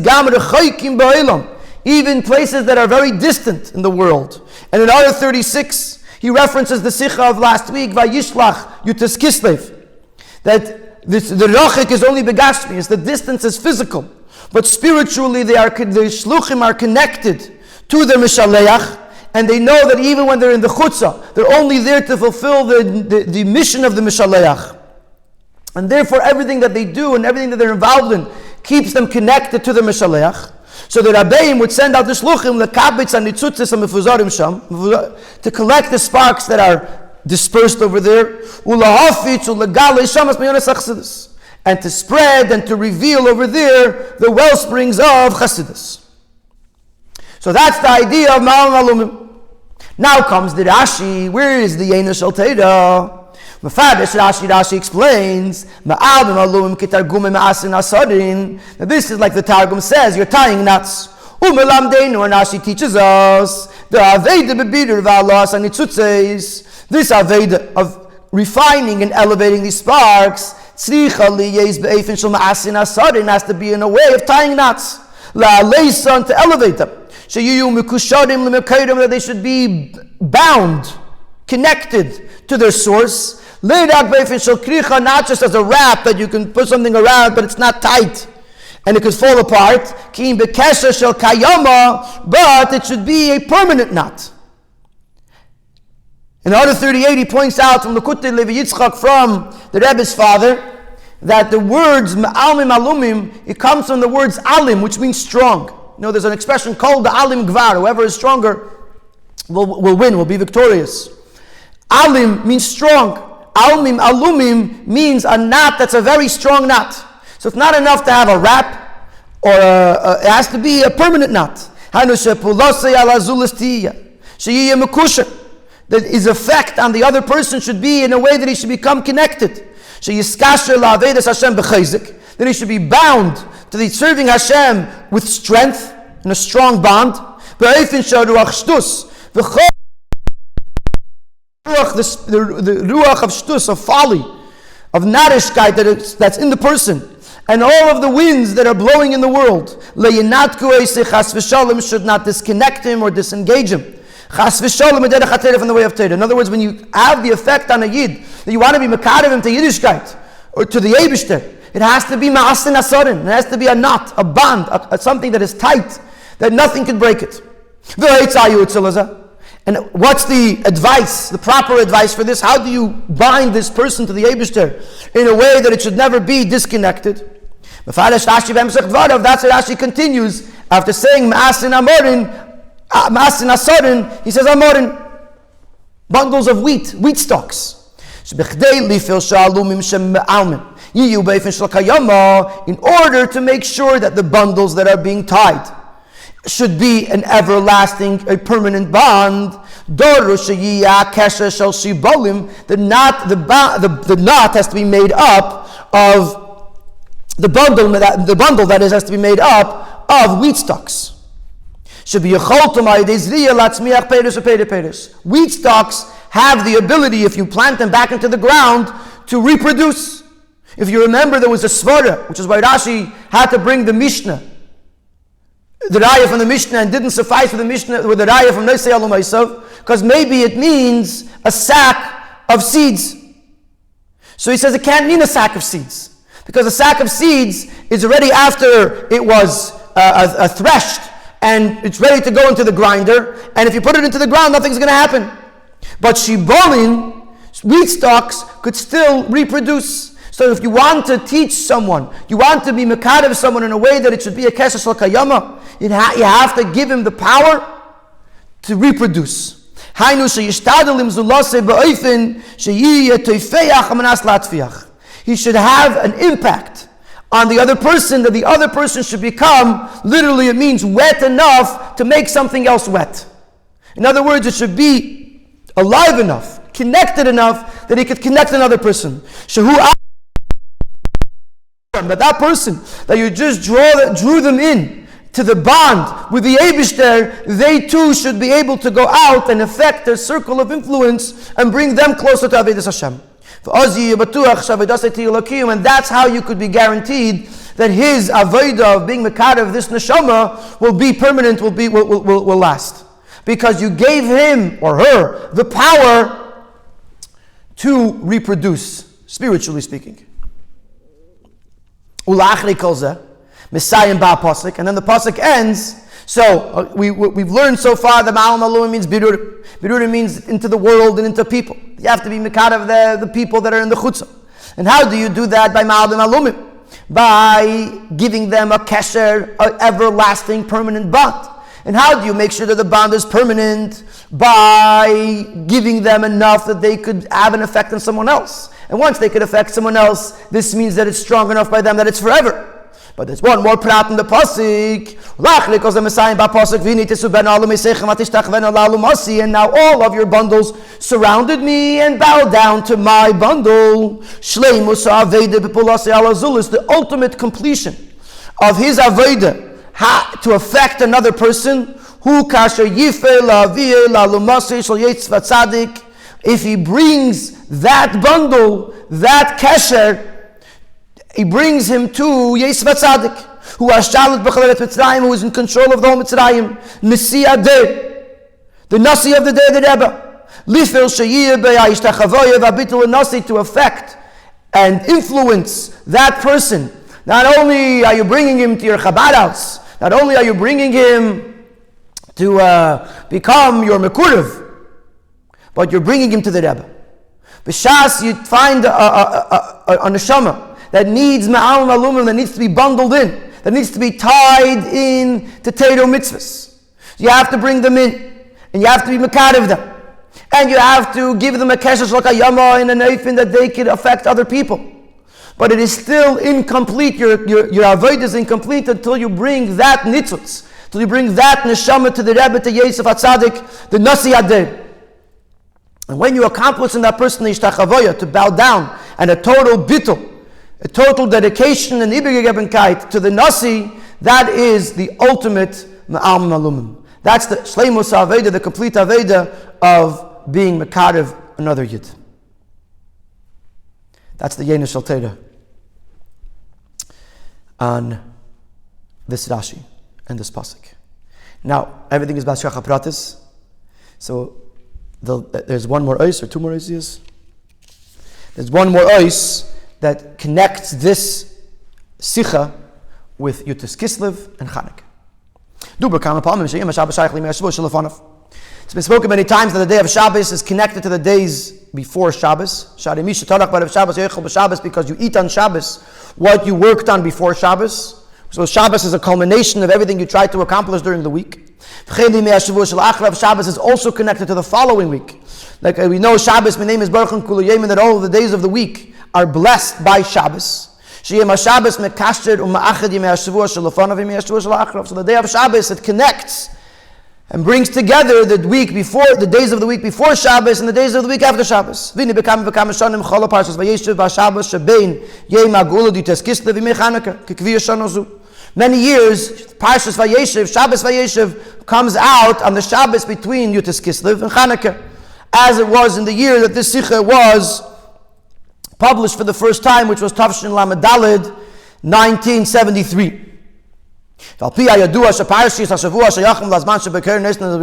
[SPEAKER 1] even places that are very distant in the world. And in Ayah 36, he references the Sikha of last week, Vayishlach Yud-Tes Kislev, that the Rachik is only begashmi, the distance is physical, but spiritually the shluchim are connected to the Mishaleach, and they know that even when they're in the chutzah, they're only there to fulfill the mission of the Mishaleach. And therefore everything that they do and everything that they're involved in keeps them connected to the Mishaleach. So the Rabbeim would send out the shluchim lekabitz and nitzutzis and mefuzarim sham to collect the sparks that are dispersed over there, and to spread and to reveal over there the well springs of Chassidus. So that's the idea of Ma'alim Alumim. Now comes the Rashi. Where is the Yena Shel Torah? Rashi explains, Ma'alim Alumim kitargumim ma'asin asarin. Now this is like the Targum says, you're tying knots. Umelamdeinu, and Rashi teaches us the Aveda bebidur v'alos anitzutzes. This Aveda of refining and elevating these sparks, tzricha liyez be'efin shel ma'asin asarin, has to be in a way of tying knots. La'aleisan, to elevate them. Sheyiyu mekushadim l'mekaydim, that they should be bound, connected to their source. Leidak be'efin shel kricha, not just as a wrap that you can put something around, but it's not tight and it could fall apart. Ki bekesha shel kayama, but it should be a permanent knot. In Order 38, he points out from the Likutei Levi Yitzchak, from the Rebbe's father, that the words Ma'almim Alumim, it comes from the words Alim, which means strong. You know, there's an expression called the Alim Gvar. Whoever is stronger will win, will be victorious. Alim means strong. Alumim means a knot that's a very strong knot. So it's not enough to have a wrap, or it has to be a permanent knot. That his effect on the other person should be in a way that he should become connected. That he should be bound to the serving Hashem with strength and a strong bond. The ruach of shtus, of folly, of narishkeit that's in the person, and all of the winds that are blowing in the world, should not disconnect him or disengage him from the way of Torah. In other words, when you have the effect on a Yid, that you want to be mekadev him to Yiddishkeit, or to the Eibishter, it has to be ma'asin asarin. It has to be a knot, a bond, something that is tight, that nothing can break it. And what's the advice, the proper advice for this? How do you bind this person to the Eibishter in a way that it should never be disconnected? That's what Rashi continues after saying ma'asin asarin. He says amorin, bundles of wheat stalks. In order to make sure that the bundles that are being tied should be an everlasting, a permanent bond, the knot has to be made up of the bundle that is has to be made up of wheat stalks. Wheat stalks have the ability, if you plant them back into the ground, to reproduce. If you remember, there was a svara, which is why Rashi had to bring the Mishnah, the raya from the Mishnah, and didn't suffice for the Mishnah with the raya from Nosei Alumaysav, because maybe it means a sack of seeds. So he says it can't mean a sack of seeds, because a sack of seeds is already after it was threshed, and it's ready to go into the grinder, and if you put it into the ground, nothing's going to happen. But shibolin, wheat stalks, could still reproduce. So if you want to teach someone, you want to be mekadev someone in a way that it should be a kesher shel kayama, you have to give him the power to reproduce. He should have an impact on the other person, that the other person should become, literally it means wet enough to make something else wet. In other words, it should be alive enough, connected enough, that he could connect another person. That person that you just drew them in to the bond with the Eibishter, they too should be able to go out and affect their circle of influence and bring them closer to Avodas Hashem. And that's how you could be guaranteed that his avodah of being mekadev of this neshama will be permanent, will last. Because you gave him or her the power to reproduce, spiritually speaking. Ulachri kolzeh, Messiah ba pasuk, and then the pasuk ends. So we've learned so far that Ma'al Malum means birur. Birur means into the world and into people. You have to be mekadev the people that are in the chutzah. And how do you do that? By Ma'al Malumim, by giving them a kesher, an everlasting, permanent bond. And how do you make sure that the bond is permanent? By giving them enough that they could have an effect on someone else. And once they could affect someone else, this means that it's strong enough by them that it's forever. But there's one more prat in the pasuk. And now all of your bundles surrounded me and bowed down to my bundle. The ultimate completion of his avodah to affect another person. If he brings that bundle, that kesher, he brings him to Yesva Tzadik, who is in control of the whole Mitzrayim, Nasi Adeh, the Nasi of the day of the Rebbe, to affect and influence that person. Not only are you bringing him to your Chabad house, not only are you bringing him to become your Mekurev, but you're bringing him to the Rebbe. B'shas, you find a neshama that needs ma'al malumim, that needs to be bundled in, that needs to be tied in to Torah mitzvahs. You have to bring them in, and you have to be mekadev them, and you have to give them a kesher sh'lakayama and a neifin that they can affect other people. But it is still incomplete. Your avodah is incomplete until you bring that nitzutz, until you bring that neshama to the Rebbe, to Yosef HaTzadik, the Nasi Adeh. And when you accomplish in that person the ishtachavoya, to bow down, and a total bittul, a total dedication and ibegegebenkeit to the Nasi, that is the ultimate ma'al malumim. That's the shleimus aveda, the complete aveda of being mekadev another yid. That's the Yeina Shel Torah on this Rashi and this pasuk. Now everything is b'ashkacha pratis, so there's one more ois or two more oisias. There's one more ois that connects this sicha with Yud-Tes Kislev and Chanukah. It's been spoken many times that the day of Shabbos is connected to the days before Shabbos. Because you eat on Shabbos what you worked on before Shabbos. So Shabbos is a culmination of everything you tried to accomplish during the week. Shabbos is also connected to the following week. Like we know Shabbos, my name is Baruch and Kulu Yemen, that all of the days of the week are blessed by Shabbos. So the day of Shabbos, it connects and brings together the week before, the days of the week before Shabbos and the days of the week after Shabbos. Many years, Parshas Vayeshev, Shabbos Vayeshev, comes out on the Shabbos between Yud-Tes Kislev and Chanukah, as it was in the year that this Sikha was published for the first time, which was Tavshin Lamed Daled, 1973. As we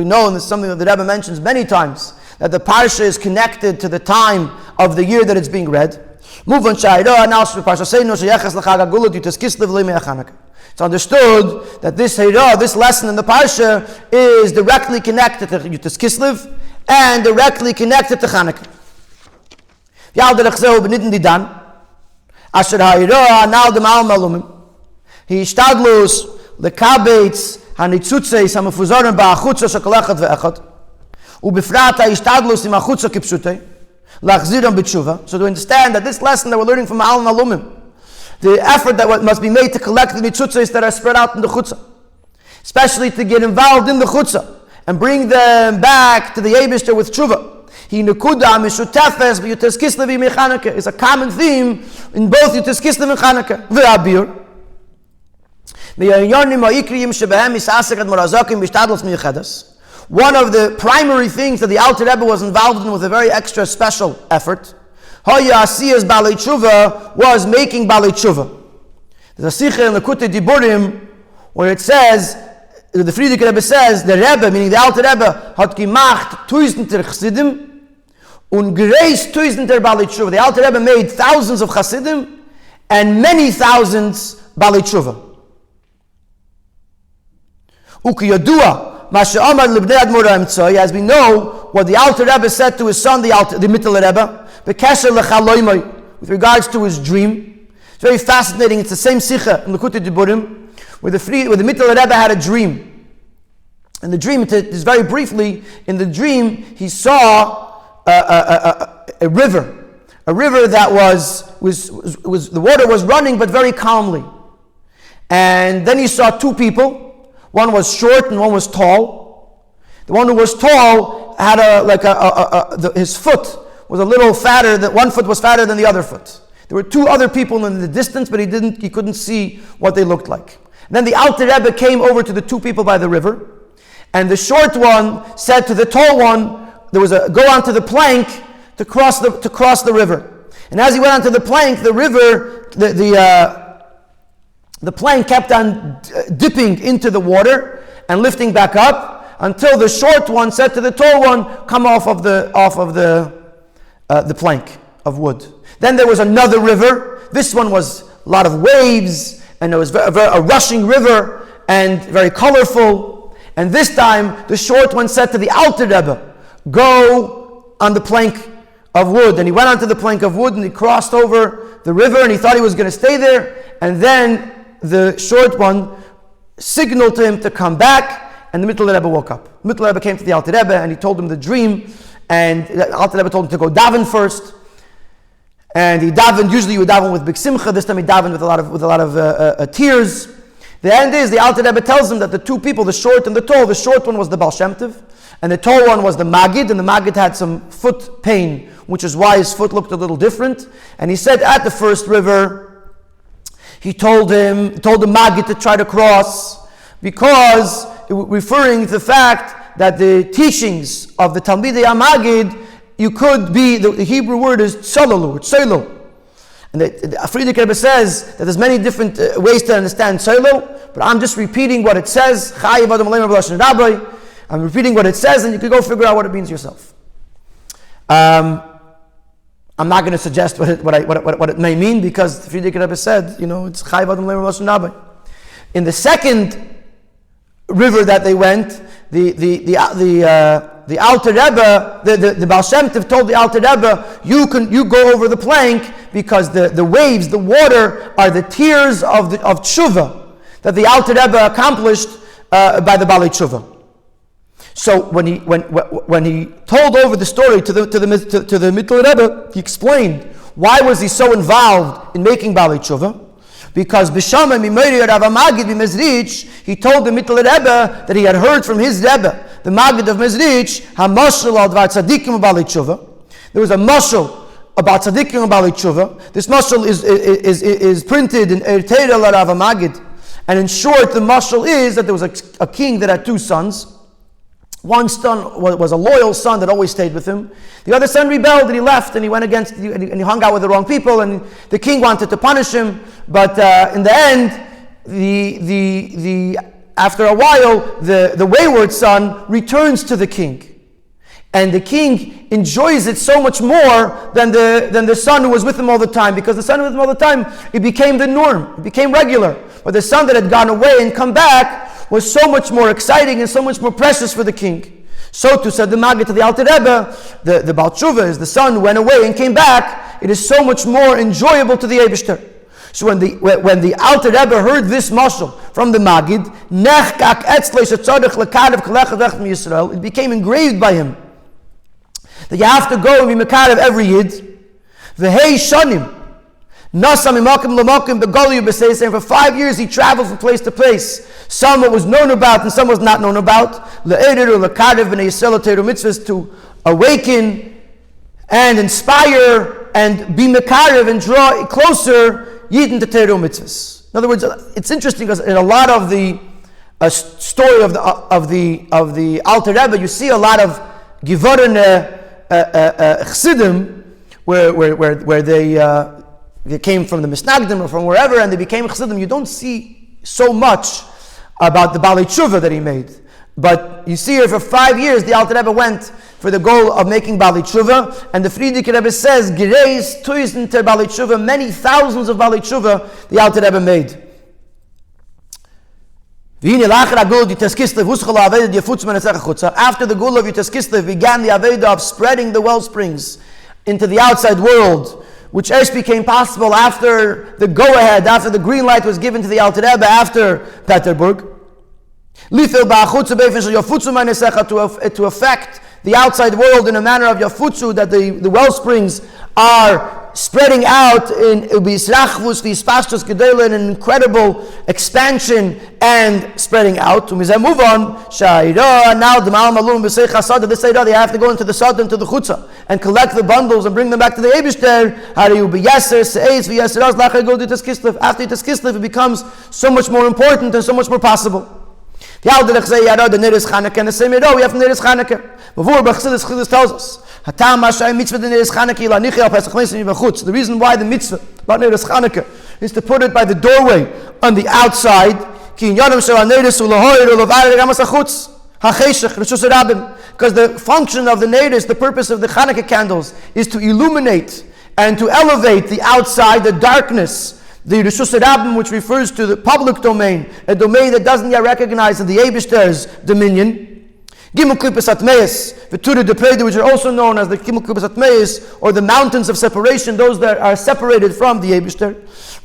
[SPEAKER 1] know, and this is something that the Rebbe mentions many times, that the parsha is connected to the time of the year that it's being read. It's understood that this lesson in the parsha is directly connected to Yud-Tes Kislev and directly connected to Chanukah. לקבץ הניצוצס המפוזרים בחוצה של כל אחד ואחד ובפרט ההשתדלוס עם החוצה כפשוטי להחזירם בתשובה. So to understand that this lesson that we're learning from Ma'al Malumim, the effort that must be made to collect the nitzutzos that are spread out in the chutzah, especially to get involved in the chutzah and bring them back to the Eibishter with tshuva. Yud-Tes Kislev Chanukah is a common theme in both Yud-Tes Kislev and Chanukah. One of the primary things that the Alter Rebbe was involved in with a very extra special effort was making Balei Tshuva. There's a Sikha in the Kutei Diburim where it says, the Frierdiker Rebbe says, the Rebbe, meaning the Alter Rebbe, hat gemacht tausender Chassidim und gereist tausender Balei Tshuva. The Alter Rebbe made thousands of Chassidim and many thousands Balei Tshuva. As we know, what the Alter Rebbe said to his son, the Mittel Rebbe, with regards to his dream. It's very fascinating. It's the same Sikha in Likutei Diburim, where the Mittel Rebbe had a dream. And the dream, is very briefly, in the dream, he saw a river that the water was running, but very calmly. And then he saw two people. One was short and one was tall. The one who was tall had his foot was a little fatter. One foot was fatter than the other foot. There were two other people in the distance, but he couldn't see what they looked like. Then the Alter Rebbe came over to the two people by the river, and the short one said to the tall one, go onto the plank to cross the river. And as he went onto the plank, the river, the plank kept on dipping into the water and lifting back up until the short one said to the tall one, come off of the plank of wood. Then there was another river. This one was a lot of waves, and it was a rushing river and very colorful. And this time, the short one said to the Alter Rebbe, go on the plank of wood. And he went onto the plank of wood and he crossed over the river, and he thought he was going to stay there. And then the short one signaled to him to come back, and the Mittel Rebbe woke up. The Mittel Rebbe came to the Alter Rebbe and he told him the dream, and the Alter Rebbe told him to go daven first. And he davened. Usually you would daven with big simcha. This time he davened with a lot of tears. The end is the Alter Rebbe tells him that the two people, the short and the tall, the short one was the Baal Shem Tov, and the tall one was the Maggid, and the Maggid had some foot pain, which is why his foot looked a little different. And he said at the first river, he told the Maggid to try to cross, because referring to the fact that the teachings of the Talmidei HaMaggid, you could be, the Hebrew word is tzolalu, tzolo. And the Frierdiker Rebbe says that there's many different ways to understand tzolo, but I'm just repeating what it says. I'm repeating what it says, and you can go figure out what it means yourself. I'm not going to suggest what it may mean, because the Frierdiker Rebbe said, it's Chai V'adam Leim Lashon Rabbi. In the second river that they went, the Alter Rebbe, the Baal Shem Tov told the Alter Rebbe, you go over the plank, because the waves, the water, are the tears of tshuva that the Alter Rebbe accomplished by the Balei Tshuva. So when he told over the story to the Mittel Rebbe, he explained why was he so involved in making Balei Tshuva. Because B'Shamai Mimori Rav Magid B'Mezrich, he told the Mittel Rebbe that he had heard from his Rebbe, the Magid of Mezrich, HaMashal al Dvar Tzadikim Balei Tshuva. There was a mashal about Tzadikim Balei Tshuva. This mashal is printed in Erteira la Rav Magid. And in short, the mashal is that there was a king that had two sons. One son was a loyal son that always stayed with him. The other son rebelled and he left, and he went and he hung out with the wrong people, and the king wanted to punish him. But in the end, after a while, the wayward son returns to the king, and the king enjoys it so much more than the son who was with him all the time, because the son who was with him all the time, it became the norm, it became regular. But the son that had gone away and come back was so much more exciting and so much more precious for the king. So too said the Maggid to the Alter Rebbe, the Baal Tshuva is the son who went away and came back. It is so much more enjoyable to the Eibishter. So when the Alter Rebbe heard this mashal from the Maggid, it became engraved by him that you have to go and be mekarev every yid. V'hei shanim For 5 years he traveled from place to place. Some was known about and some was not known about. To awaken and inspire and be mekarev and draw closer Yidden to Torah mitzvahs. In other words, it's interesting because in a lot of the story of the Alter Rebbe, you see a lot of Givorin Chassidim where they came from the Misnagdim or from wherever and they became Chassidim. You don't see so much about the Balei Tshuva that he made. But you see here for 5 years the Alter Rebbe went for the goal of making Balei Tshuva, and the Friedrich Rebbe says, Gereis Tuizn ter Balei Tshuva, many thousands of Balei Tshuva the Alter Rebbe made. After the Gula of Yud-Tes Kislev began the Aveda of spreading the well springs into the outside world, which first became possible after the go-ahead, after the green light was given to the Alter Rebbe after Peterburg. To affect the outside world in a manner of Yafutsu, that the well springs are spreading out in an incredible expansion and spreading out. Move on. Now the this Seder, they have to go into the Sada, into the Chutza, and collect the bundles and bring them back to the Eibishter. After Yud-Tes Kislev, it becomes so much more important and so much more possible. The Alderich say Yara, the Neres Chanukah, and the same Yara, we have Neres Chanukah. Before Chassidus tells us, the reason why the mitzvah about Neres Chanukah is to put it by the doorway on the outside, because the function of the Neres, the purpose of the Chanukah candles, is to illuminate and to elevate the outside, the darkness, the Rishus Rabbim, which refers to the public domain, a domain that doesn't yet recognize the Eibishter's dominion. Gimel Klippos Atmeis, V'Tura Depreda, which are also known as the Gimel Klippos Atmeis, or the mountains of separation, those that are separated from the Eibishter.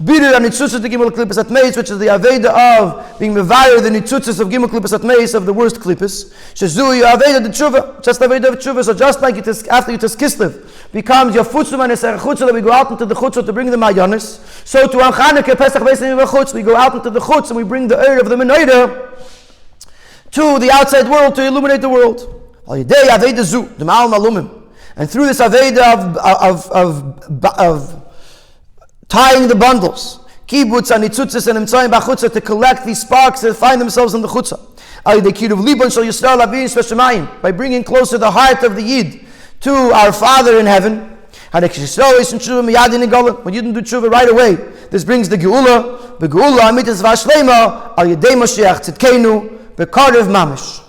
[SPEAKER 1] Bidur HaNitzutzos the Gimel Klippos Atmeis, which is the Aveda of being Mevayer, the Nitzutzos of Gimel Klippos Atmeis, of the worst Klippos. Shezui Aveda the Tshuva, just Aveda of Tshuva. So just like after Yud-Tes Kislev becomes Yafutzum and Eser Chutza, that we go out into the Chutza to bring the Mayanis. So to Chanukah, Pesach Beisim Chutz, we go out into the Chutz and we bring the air of the Menorah to the outside world to illuminate the world. And through this Aveda of tying the bundles, kibbutz and nitzutzis and imtzayim b'chutza, to collect these sparks that find themselves in the chutza. By bringing closer the heart of the Yid to our Father in heaven. When you didn't do tshuva right away, this brings the geula, amitis v'ashlema, al yedei Mashiach tzidkenu, b'karev mamish.